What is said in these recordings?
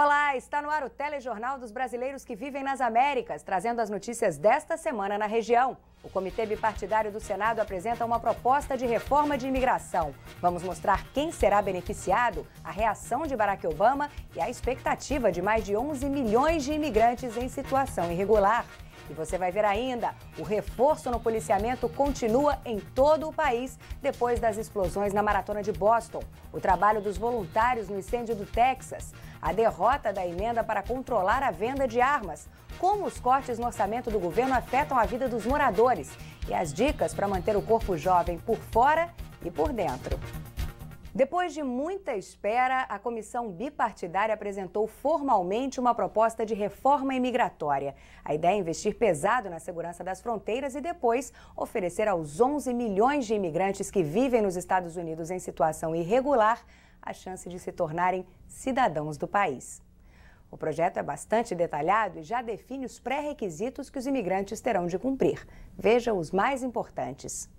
Olá, está no ar o Telejornal dos Brasileiros que Vivem nas Américas, trazendo as notícias desta semana na região. O Comitê Bipartidário do Senado apresenta uma proposta de reforma de imigração. Vamos mostrar quem será beneficiado, a reação de Barack Obama e a expectativa de mais de 11 milhões de imigrantes em situação irregular. E você vai ver ainda, o reforço no policiamento continua em todo o país depois das explosões na Maratona de Boston. O trabalho dos voluntários no incêndio do Texas. A derrota da emenda para controlar a venda de armas. Como os cortes no orçamento do governo afetam a vida dos moradores. E as dicas para manter o corpo jovem por fora e por dentro. Depois de muita espera, a comissão bipartidária apresentou formalmente uma proposta de reforma imigratória. A ideia é investir pesado na segurança das fronteiras e depois oferecer aos 11 milhões de imigrantes que vivem nos Estados Unidos em situação irregular a chance de se tornarem cidadãos do país. O projeto é bastante detalhado e já define os pré-requisitos que os imigrantes terão de cumprir. Veja os mais importantes.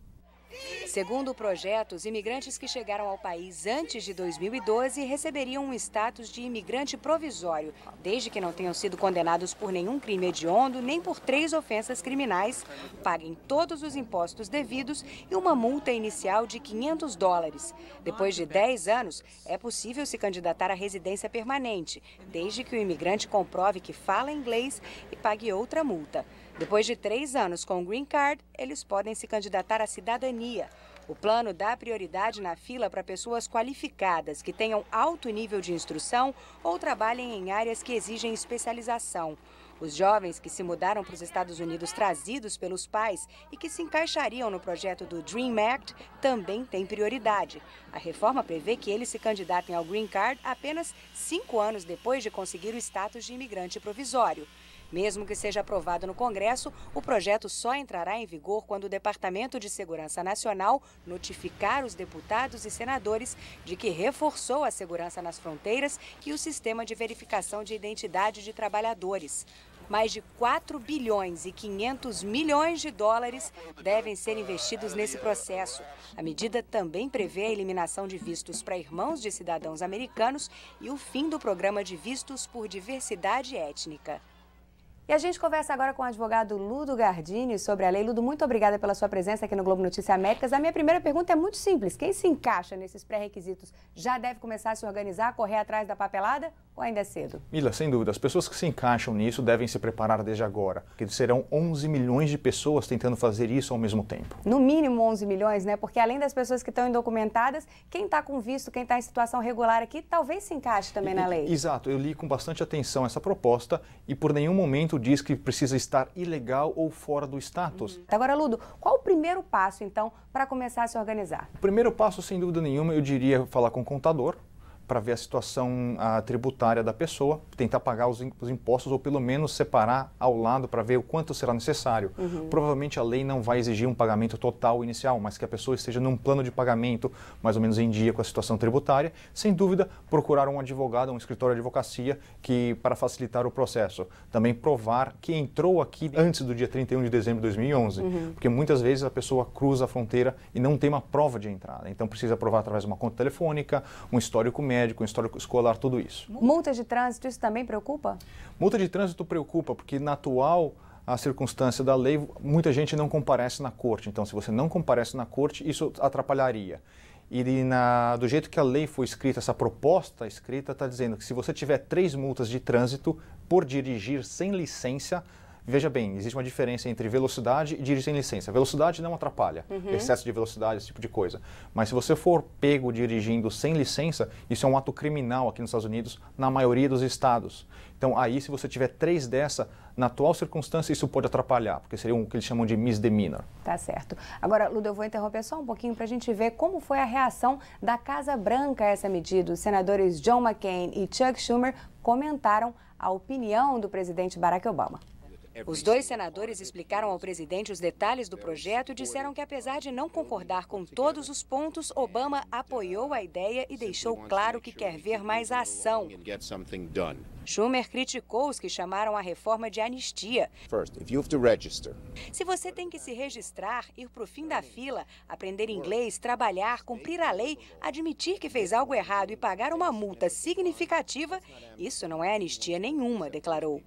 Segundo o projeto, os imigrantes que chegaram ao país antes de 2012 receberiam um status de imigrante provisório, desde que não tenham sido condenados por nenhum crime hediondo nem por 3 ofensas criminais, paguem todos os impostos devidos e uma multa inicial de $500. Depois de 10 anos, é possível se candidatar à residência permanente, desde que o imigrante comprove que fala inglês e pague outra multa. Depois de 3 anos com o Green Card, eles podem se candidatar à cidadania. O plano dá prioridade na fila para pessoas qualificadas, que tenham alto nível de instrução ou trabalhem em áreas que exigem especialização. Os jovens que se mudaram para os Estados Unidos trazidos pelos pais e que se encaixariam no projeto do Dream Act também têm prioridade. A reforma prevê que eles se candidatem ao Green Card apenas 5 anos depois de conseguir o status de imigrante provisório. Mesmo que seja aprovado no Congresso, o projeto só entrará em vigor quando o Departamento de Segurança Nacional notificar os deputados e senadores de que reforçou a segurança nas fronteiras e o sistema de verificação de identidade de trabalhadores. Mais de 4 bilhões e 500 milhões de dólares devem ser investidos nesse processo. A medida também prevê a eliminação de vistos para irmãos de cidadãos americanos e o fim do programa de vistos por diversidade étnica. E a gente conversa agora com o advogado Ludo Gardini sobre a lei. Ludo, muito obrigada pela sua presença aqui no Globo Notícias Américas. A minha primeira pergunta é muito simples. Quem se encaixa nesses pré-requisitos já deve começar a se organizar, correr atrás da papelada ou ainda é cedo? Mila, sem dúvida, as pessoas que se encaixam nisso devem se preparar desde agora, porque serão 11 milhões de pessoas tentando fazer isso ao mesmo tempo. No mínimo 11 milhões, né? Porque além das pessoas que estão indocumentadas, quem está com visto, quem está em situação regular aqui, talvez se encaixe também na lei. Exato, eu li com bastante atenção essa proposta e por nenhum momento diz que precisa estar ilegal ou fora do status. Agora, Ludo, qual o primeiro passo, então, para começar a se organizar? O primeiro passo, sem dúvida nenhuma, eu diria falar com o contador, para ver a situação tributária da pessoa, tentar pagar os impostos ou pelo menos separar ao lado para ver o quanto será necessário. Provavelmente a lei não vai exigir um pagamento total inicial, mas que a pessoa esteja num plano de pagamento mais ou menos em dia com a situação tributária. Sem dúvida, procurar um advogado, um escritório de advocacia para facilitar o processo. Também provar que entrou aqui antes do dia 31 de dezembro de 2011, porque muitas vezes a pessoa cruza a fronteira e não tem uma prova de entrada. Então precisa provar através de uma conta telefônica, um histórico médico, um histórico escolar, tudo isso. Multa de trânsito, isso também preocupa? Multa de trânsito preocupa, porque na atual circunstância da lei, muita gente não comparece na corte. Então, se você não comparece na corte, isso atrapalharia. E do jeito que a lei foi escrita, essa proposta escrita está dizendo que se você tiver 3 multas de trânsito por dirigir sem licença, veja bem, existe uma diferença entre velocidade e dirigir sem licença. Velocidade não atrapalha, excesso de velocidade, esse tipo de coisa. Mas se você for pego dirigindo sem licença, isso é um ato criminal aqui nos Estados Unidos, na maioria dos estados. Então aí, se você tiver 3 dessa, na atual circunstância, isso pode atrapalhar, porque seria o que eles chamam de misdemeanor. Tá certo. Agora, Ludo, eu vou interromper só um pouquinho para a gente ver como foi a reação da Casa Branca a essa medida. Os senadores John McCain e Chuck Schumer comentaram a opinião do presidente Barack Obama. Os dois senadores explicaram ao presidente os detalhes do projeto e disseram que, apesar de não concordar com todos os pontos, Obama apoiou a ideia e deixou claro que quer ver mais ação. Schumer criticou os que chamaram a reforma de anistia. Se você tem que se registrar, ir para o fim da fila, aprender inglês, trabalhar, cumprir a lei, admitir que fez algo errado e pagar uma multa significativa, isso não é anistia nenhuma, declarou.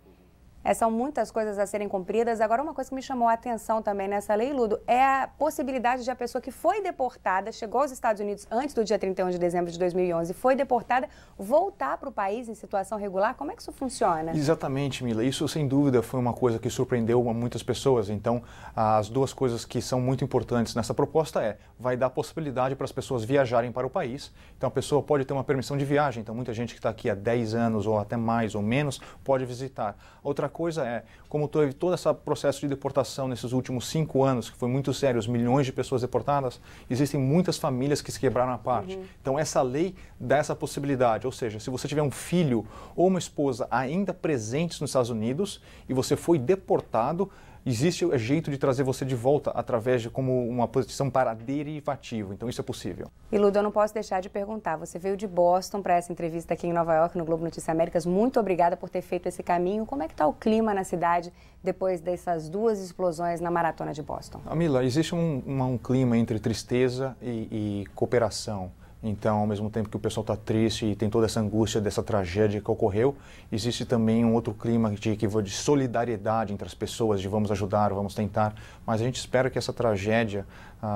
São muitas coisas a serem cumpridas. Agora, uma coisa que me chamou a atenção também nessa lei, Ludo, é a possibilidade de a pessoa que foi deportada, chegou aos Estados Unidos antes do dia 31 de dezembro de 2011, foi deportada, voltar para o país em situação regular. Como é que isso funciona? Exatamente, Mila. Isso, sem dúvida, foi uma coisa que surpreendeu muitas pessoas. Então, as duas coisas que são muito importantes nessa proposta vai dar possibilidade para as pessoas viajarem para o país. Então, a pessoa pode ter uma permissão de viagem. Então, muita gente que está aqui há 10 anos ou até mais ou menos pode visitar. Outra coisa como teve todo esse processo de deportação nesses últimos 5 anos, que foi muito sério, os milhões de pessoas deportadas, existem muitas famílias que se quebraram à parte. Então, essa lei dá essa possibilidade, ou seja, se você tiver um filho ou uma esposa ainda presentes nos Estados Unidos e você foi deportado, existe o jeito de trazer você de volta através de como uma posição para derivativo. Então, isso é possível. E, Ludo, eu não posso deixar de perguntar. Você veio de Boston para essa entrevista aqui em Nova York, no Globo Notícias Américas. Muito obrigada por ter feito esse caminho. Como é que está o clima na cidade depois dessas duas explosões na maratona de Boston? Mila, existe um clima entre tristeza e cooperação. Então, ao mesmo tempo que o pessoal está triste e tem toda essa angústia dessa tragédia que ocorreu, existe também um outro clima de solidariedade entre as pessoas, de vamos ajudar, vamos tentar. Mas a gente espera que essa tragédia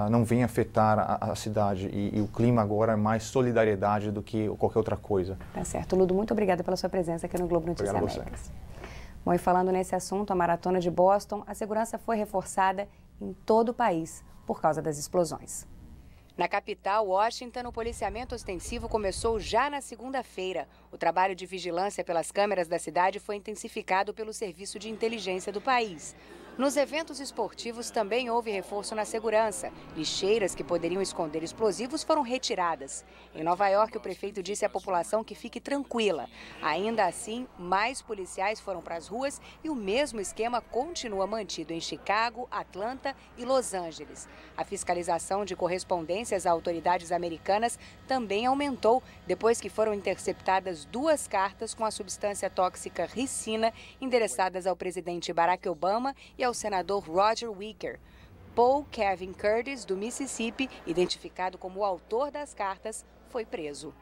não venha afetar a cidade. E o clima agora é mais solidariedade do que qualquer outra coisa. Tá certo. Ludo, muito obrigada pela sua presença aqui no Globo Notícias Américas. Bom, e falando nesse assunto, a maratona de Boston, a segurança foi reforçada em todo o país por causa das explosões. Na capital, Washington, o policiamento ostensivo começou já na segunda-feira. O trabalho de vigilância pelas câmeras da cidade foi intensificado pelo Serviço de Inteligência do país. Nos eventos esportivos também houve reforço na segurança. Lixeiras que poderiam esconder explosivos foram retiradas. Em Nova York, o prefeito disse à população que fique tranquila. Ainda assim, mais policiais foram para as ruas e o mesmo esquema continua mantido em Chicago, Atlanta e Los Angeles. A fiscalização de correspondências a autoridades americanas também aumentou depois que foram interceptadas 2 cartas com a substância tóxica ricina endereçadas ao presidente Barack Obama e ao senador Roger Wicker. Paul Kevin Curtis, do Mississippi, identificado como o autor das cartas, foi preso.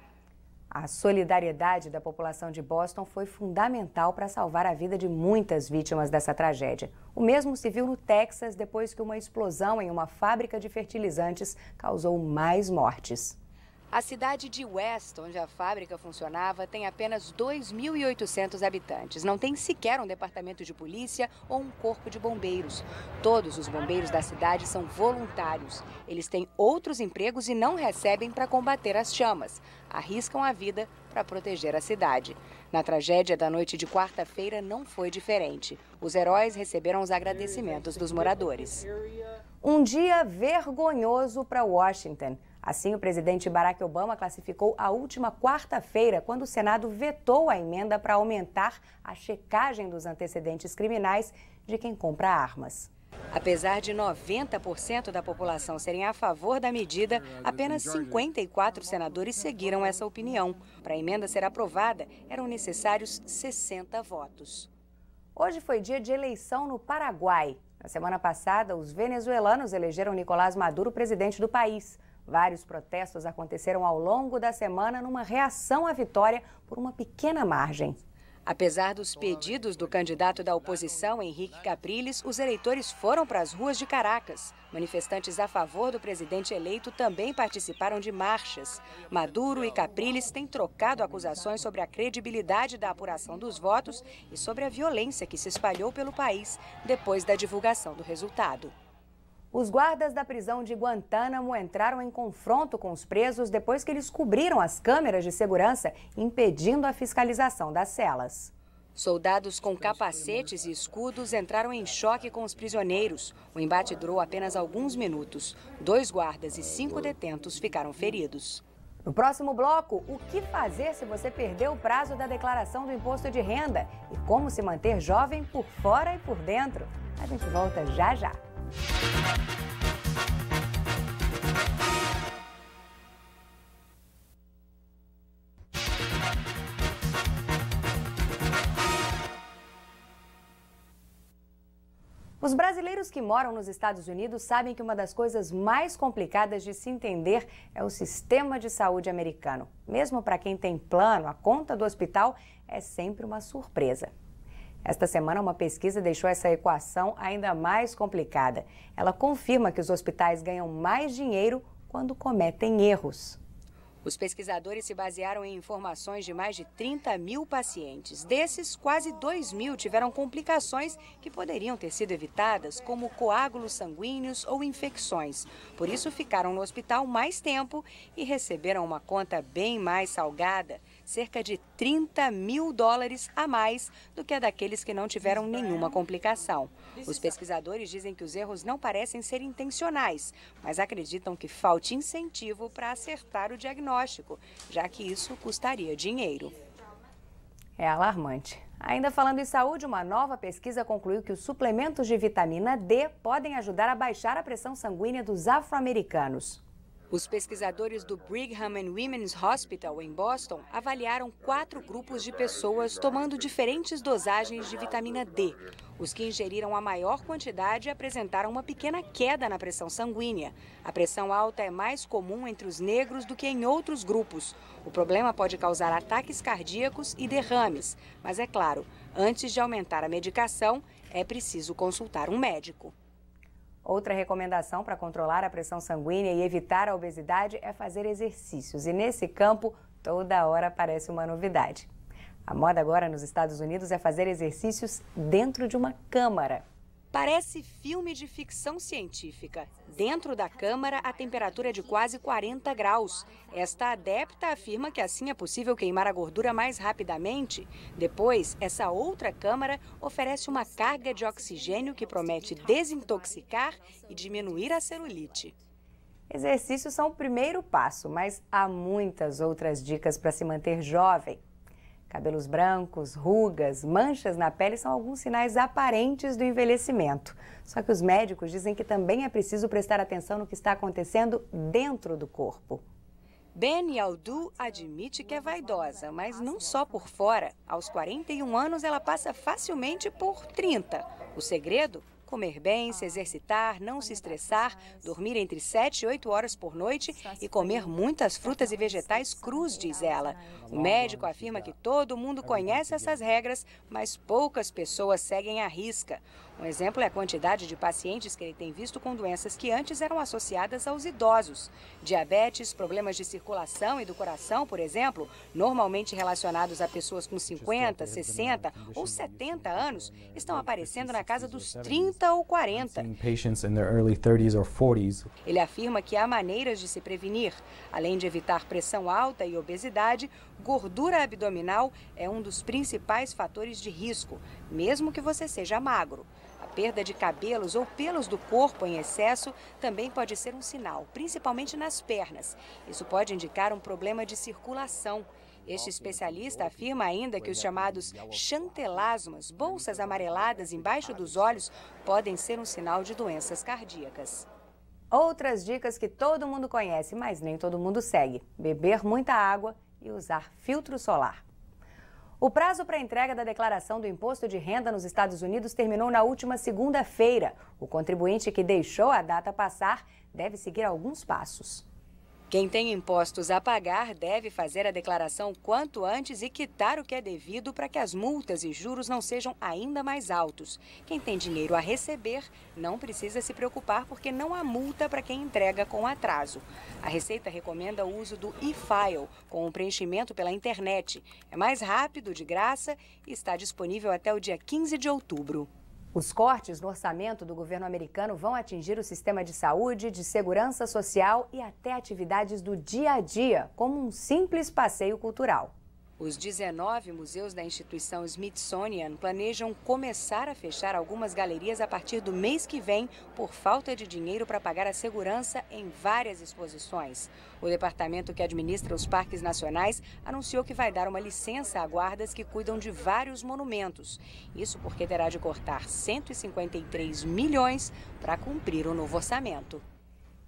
A solidariedade da população de Boston foi fundamental para salvar a vida de muitas vítimas dessa tragédia. O mesmo se viu no Texas depois que uma explosão em uma fábrica de fertilizantes causou mais mortes. A cidade de West, onde a fábrica funcionava, tem apenas 2.800 habitantes. Não tem sequer um departamento de polícia ou um corpo de bombeiros. Todos os bombeiros da cidade são voluntários. Eles têm outros empregos e não recebem para combater as chamas. Arriscam a vida para proteger a cidade. Na tragédia da noite de quarta-feira não foi diferente. Os heróis receberam os agradecimentos dos moradores. Um dia vergonhoso para Washington. Assim, o presidente Barack Obama classificou a última quarta-feira, quando o Senado vetou a emenda para aumentar a checagem dos antecedentes criminais de quem compra armas. Apesar de 90% da população serem a favor da medida, apenas 54 senadores seguiram essa opinião. Para a emenda ser aprovada, eram necessários 60 votos. Hoje foi dia de eleição no Paraguai. Na semana passada, os venezuelanos elegeram Nicolás Maduro presidente do país. Vários protestos aconteceram ao longo da semana numa reação à vitória por uma pequena margem. Apesar dos pedidos do candidato da oposição, Henrique Capriles, os eleitores foram para as ruas de Caracas. Manifestantes a favor do presidente eleito também participaram de marchas. Maduro e Capriles têm trocado acusações sobre a credibilidade da apuração dos votos e sobre a violência que se espalhou pelo país depois da divulgação do resultado. Os guardas da prisão de Guantánamo entraram em confronto com os presos depois que eles cobriram as câmeras de segurança, impedindo a fiscalização das celas. Soldados com capacetes e escudos entraram em choque com os prisioneiros. O embate durou apenas alguns minutos. 2 guardas e 5 detentos ficaram feridos. No próximo bloco, o que fazer se você perdeu o prazo da declaração do imposto de renda e como se manter jovem por fora e por dentro. A gente volta já já. Os brasileiros que moram nos Estados Unidos sabem que uma das coisas mais complicadas de se entender é o sistema de saúde americano. Mesmo para quem tem plano, a conta do hospital é sempre uma surpresa. Esta semana, uma pesquisa deixou essa equação ainda mais complicada. Ela confirma que os hospitais ganham mais dinheiro quando cometem erros. Os pesquisadores se basearam em informações de mais de 30 mil pacientes. Desses, quase 2 mil tiveram complicações que poderiam ter sido evitadas, como coágulos sanguíneos ou infecções. Por isso, ficaram no hospital mais tempo e receberam uma conta bem mais salgada, cerca de $30 mil a mais do que a daqueles que não tiveram nenhuma complicação. Os pesquisadores dizem que os erros não parecem ser intencionais, mas acreditam que falte incentivo para acertar o diagnóstico, já que isso custaria dinheiro. É alarmante. Ainda falando em saúde, uma nova pesquisa concluiu que os suplementos de vitamina D podem ajudar a baixar a pressão sanguínea dos afro-americanos. Os pesquisadores do Brigham and Women's Hospital, em Boston, avaliaram 4 grupos de pessoas tomando diferentes dosagens de vitamina D. Os que ingeriram a maior quantidade apresentaram uma pequena queda na pressão sanguínea. A pressão alta é mais comum entre os negros do que em outros grupos. O problema pode causar ataques cardíacos e derrames. Mas é claro, antes de aumentar a medicação, é preciso consultar um médico. Outra recomendação para controlar a pressão sanguínea e evitar a obesidade é fazer exercícios. E nesse campo, toda hora aparece uma novidade. A moda agora nos Estados Unidos é fazer exercícios dentro de uma câmara. Parece filme de ficção científica. Dentro da câmara, a temperatura é de quase 40 graus. Esta adepta afirma que assim é possível queimar a gordura mais rapidamente. Depois, essa outra câmara oferece uma carga de oxigênio que promete desintoxicar e diminuir a celulite. Exercícios são o primeiro passo, mas há muitas outras dicas para se manter jovem. Cabelos brancos, rugas, manchas na pele são alguns sinais aparentes do envelhecimento. Só que os médicos dizem que também é preciso prestar atenção no que está acontecendo dentro do corpo. Beni Aldu admite que é vaidosa, mas não só por fora. Aos 41 anos, ela passa facilmente por 30. O segredo? Comer bem, se exercitar, não se estressar, dormir entre 7 e 8 horas por noite e comer muitas frutas e vegetais crus, diz ela. O médico afirma que todo mundo conhece essas regras, mas poucas pessoas seguem à risca. Um exemplo é a quantidade de pacientes que ele tem visto com doenças que antes eram associadas aos idosos. Diabetes, problemas de circulação e do coração, por exemplo, normalmente relacionados a pessoas com 50, 60 ou 70 anos, estão aparecendo na casa dos 30 ou 40. Ele afirma que há maneiras de se prevenir. Além de evitar pressão alta e obesidade, gordura abdominal é um dos principais fatores de risco, mesmo que você seja magro. A perda de cabelos ou pelos do corpo em excesso também pode ser um sinal, principalmente nas pernas. Isso pode indicar um problema de circulação. Este especialista afirma ainda que os chamados chantelasmas, bolsas amareladas embaixo dos olhos, podem ser um sinal de doenças cardíacas. Outras dicas que todo mundo conhece, mas nem todo mundo segue: beber muita água e usar filtro solar. O prazo para a entrega da declaração do imposto de renda nos Estados Unidos terminou na última segunda-feira. O contribuinte que deixou a data passar deve seguir alguns passos. Quem tem impostos a pagar deve fazer a declaração quanto antes e quitar o que é devido para que as multas e juros não sejam ainda mais altos. Quem tem dinheiro a receber não precisa se preocupar porque não há multa para quem entrega com atraso. A Receita recomenda o uso do e-file, com o preenchimento pela internet. É mais rápido, de graça e está disponível até o dia 15 de outubro. Os cortes no orçamento do governo americano vão atingir o sistema de saúde, de segurança social e até atividades do dia a dia, como um simples passeio cultural. Os 19 museus da instituição Smithsonian planejam começar a fechar algumas galerias a partir do mês que vem por falta de dinheiro para pagar a segurança em várias exposições. O departamento que administra os parques nacionais anunciou que vai dar uma licença a guardas que cuidam de vários monumentos. Isso porque terá de cortar 153 milhões para cumprir o novo orçamento.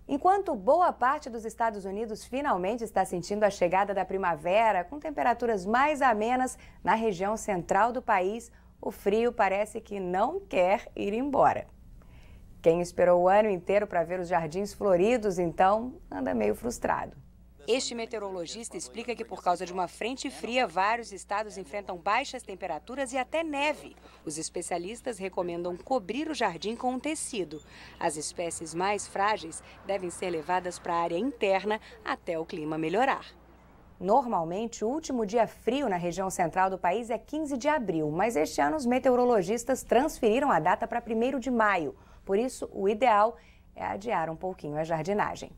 Enquanto boa parte dos Estados Unidos finalmente está sentindo a chegada da primavera, com temperaturas mais amenas na região central do país, o frio parece que não quer ir embora. Quem esperou o ano inteiro para ver os jardins floridos, então, anda meio frustrado. Este meteorologista explica que por causa de uma frente fria, vários estados enfrentam baixas temperaturas e até neve. Os especialistas recomendam cobrir o jardim com um tecido. As espécies mais frágeis devem ser levadas para a área interna até o clima melhorar. Normalmente, o último dia frio na região central do país é 15 de abril, mas este ano os meteorologistas transferiram a data para 1º de maio. Por isso, o ideal é adiar um pouquinho a jardinagem.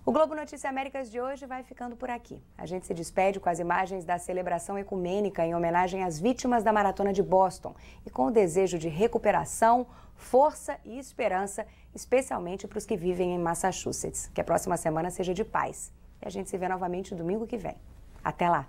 O Globo Notícias Américas de hoje vai ficando por aqui. A gente se despede com as imagens da celebração ecumênica em homenagem às vítimas da Maratona de Boston e com o desejo de recuperação, força e esperança, especialmente para os que vivem em Massachusetts. Que a próxima semana seja de paz. E a gente se vê novamente domingo que vem. Até lá!